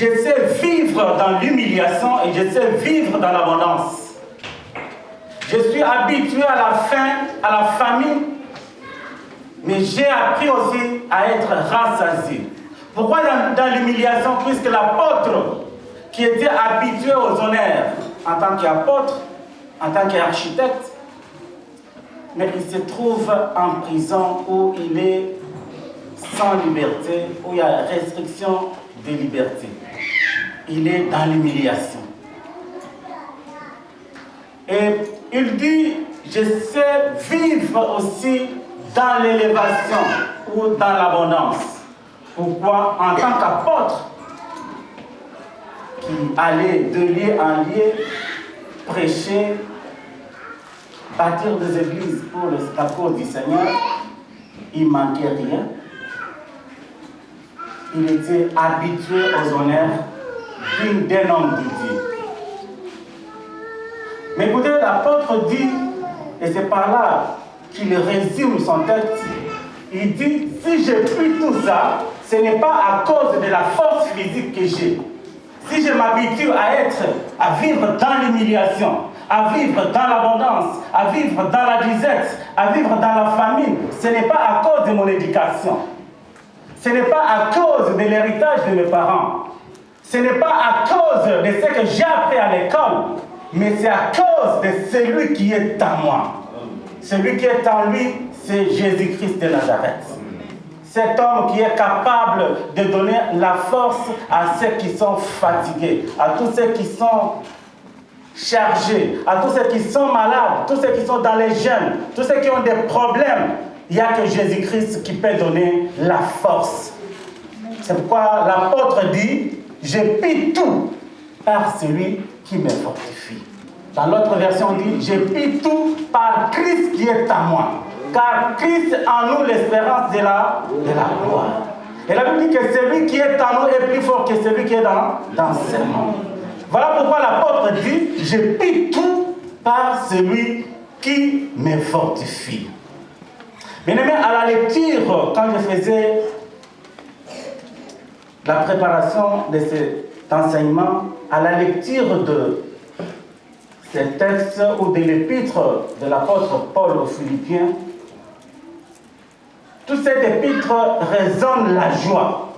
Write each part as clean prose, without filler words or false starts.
je sais vivre dans l'humiliation et je sais vivre dans l'abondance. Je suis habitué à la faim, à la famine, mais j'ai appris aussi à être rassasié. Pourquoi dans l'humiliation? Puisque l'apôtre qui était habitué aux honneurs en tant qu'apôtre, en tant qu'architecte, mais il se trouve en prison où il est sans liberté, où il y a restriction de liberté. Il est dans l'humiliation. Et il dit, je sais vivre aussi dans l'élévation ou dans l'abondance. Pourquoi? En tant qu'apôtre, qui allait de lieu en lieu, prêcher, bâtir des églises pour la cause du Seigneur, il ne manquait rien. Il était habitué aux honneurs d'un homme de Dieu. Mais écoutez, l'apôtre dit, et c'est par là qu'il résume son texte, il dit, si j'ai pris tout ça, ce n'est pas à cause de la force physique que j'ai. Si je m'habitue à vivre dans l'humiliation, à vivre dans l'abondance, à vivre dans la disette, à vivre dans la famine, ce n'est pas à cause de mon éducation. Ce n'est pas à cause de l'héritage de mes parents. Ce n'est pas à cause de ce que j'ai appris à l'école, mais c'est à cause de celui qui est en moi. Celui qui est en lui, c'est Jésus-Christ de Nazareth. Cet homme qui est capable de donner la force à ceux qui sont fatigués, à tous ceux qui sont chargés, à tous ceux qui sont malades, tous ceux qui sont dans les jeûnes, tous ceux qui ont des problèmes. Il n'y a que Jésus-Christ qui peut donner la force. C'est pourquoi l'apôtre dit, je puis tout par celui qui me fortifie. Dans l'autre version, on dit, je puis tout par Christ qui est en moi. Car Christ en nous l'espérance de la gloire. Et la Bible dit que celui qui est en nous est plus fort que celui qui est dans ce monde. Voilà pourquoi l'apôtre dit, je puis tout par celui qui me fortifie. Bien aimé, à la lecture, quand je faisais la préparation de cet enseignement, à la lecture de ces textes ou de l'épître de l'apôtre Paul aux Philippiens, tout cet épître résonne la joie.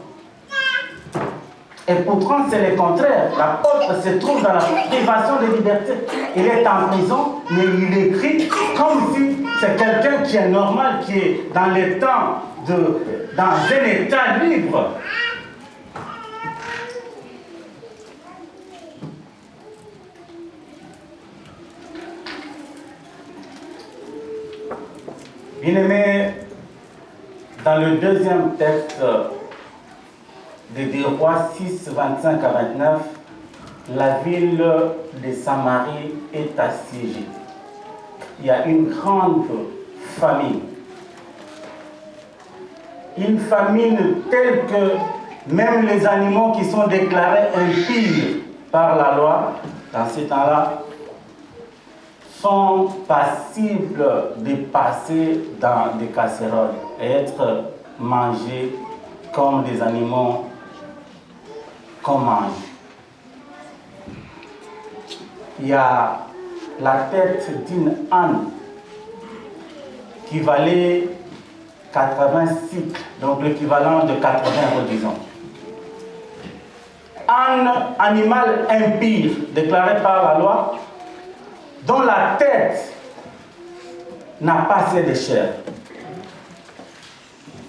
Et pourtant, c'est le contraire. L'apôtre se trouve dans la privation de liberté. Il est en prison, mais il écrit comme si c'est quelqu'un qui est normal, qui est dans les temps, dans un état libre. Bien-aimé, dans le deuxième texte de 2 Rois 6, 25 à 29, la ville de Samarie est assiégée. Il y a une grande famine. Une famine telle que même les animaux qui sont déclarés impies par la loi, dans ce temps-là, sont passibles de passer dans des casseroles et être mangés comme des animaux qu'on mange. Il y a la tête d'une âne qui valait 80 cycles, donc l'équivalent de 80 euros, disons. Un animal impur déclaré par la loi, dont la tête n'a pas assez de chair,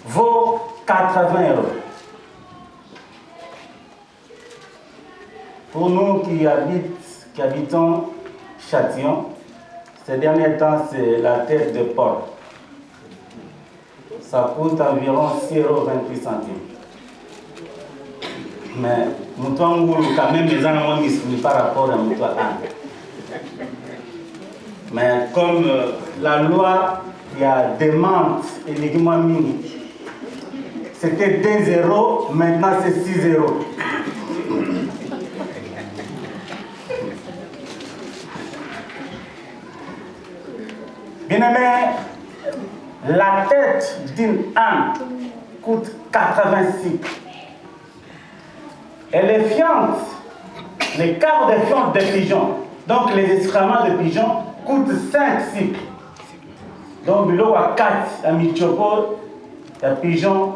vaut 80 euros. Pour nous qui habitons Châtillon, ces derniers temps, c'est la tête de porc. Ça coûte environ 6,28 €. Mais mouton quand même, les gens n'ont par rapport à mouton. Mais comme la loi, il y a des menthes et les guimamines, c'était 2 €, maintenant c'est 6 €. Bien-aimé, la tête d'une âne coûte 86. Et les fientes, les quarts des fientes des pigeons, donc les excréments de pigeons, coûtent 5 cycles. Donc, il y a 4, il y a pigeon.